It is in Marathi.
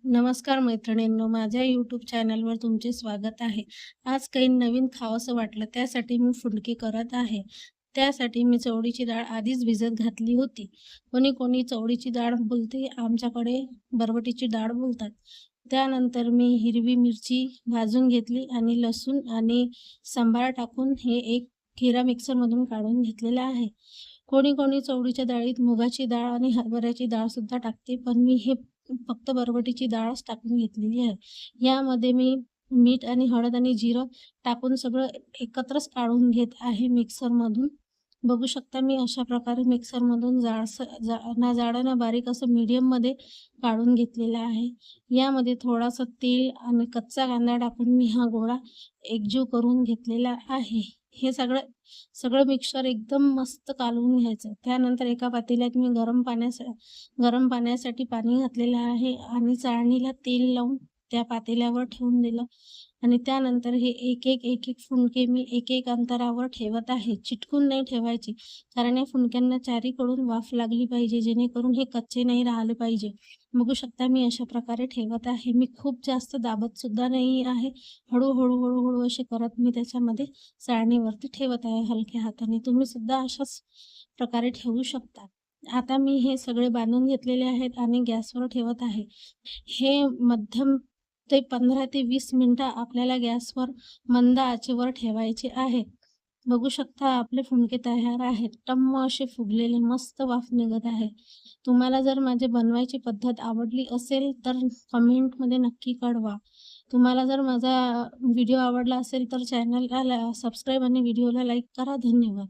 नमस्कार मैत्रिणींनो, माझ्या यूट्यूब चॅनलवर तुमचे स्वागत आहे. आज काही नवीन खावंसं वाटलं त्यासाठी मी फुंडकी करत आहे. त्यासाठी मी चवळीची डाळ आधीच भिजत घातली होती. कोणी कोणी चवळीची डाळ बोलते, आमच्याकडे बरबटीची डाळ बोलतात. त्यानंतर मी हिरवी मिरची भाजून घेतली आणि लसूण आणि सांबार टाकून हे एक खिरा मिक्सरमधून काढून घेतलेला आहे. कोणी कोणी चवळीच्या डाळीत मुगाची डाळ आणि हरभऱ्याची डाळसुद्धा टाकते, पण मी हे फक्त बरबटीची डाळच टाकून घेतलेली आहे. यामध्ये मी मीठ आणि हळद आणि जिरं टाकून सगळं एकत्रच काढून घेत आहे मिक्सरमधून. बघू शकता मी अशा प्रकारे मिक्सरमधून ना जाडं ना बारीक असं मीडियममध्ये काढून घेतलेलं आहे. यामध्ये थोडासा तेल आणि कच्चा कांदा टाकून मी हा गोळा एकजीव करून घेतलेला आहे. हे सगळं सगळं मिक्सचर एकदम मस्त कालवून घ्यायचं. त्यानंतर एका पातेल्यात मी गरम पाण्यासाठी पाणी घातलेलं आहे आणि चाळणीला तेल लावून त्या पातेल्यावर ठेवून दिलं आणि त्यानंतर हे एक फुंके मी एक अंतरावर ठेवत आहे. चिटकून नाही ठेवायचे, कारण या फुंक्यांना चारीकडून वाफ लागली पाहिजे, जेणेकरून हे कच्चे नाही राहिले पाहिजे. बघू शकता मी अशा प्रकारे ठेवत आहे. मी खूप जास्त दाबत सुद्धा नाही आहे. हळू असे करत मी त्याच्यामध्ये चाळणीवरती ठेवत आहे हलक्या हाताने. तुम्ही सुद्धा अशाच प्रकारे ठेवू शकता. आता मी हे सगळे बांधून घेतलेले आहेत आणि गॅसवर ठेवत आहे. हे मध्यम ते 15 ते 20 मिनिटं आपल्याला गॅसवर मंद आचेवर ठेवायचे आहेत. बघू शकता आपले फुंके तयार आहेत. टम्म असे फुगलेले मस्त वाफ निघत आहे. तुम्हाला जर माझी बनवायची पद्धत आवडली असेल तर कमेंटमध्ये नक्की कळवा. तुम्हाला जर माझा व्हिडिओ आवडला असेल तर चॅनलला सबस्क्राईब आणि व्हिडिओला लाईक करा. धन्यवाद.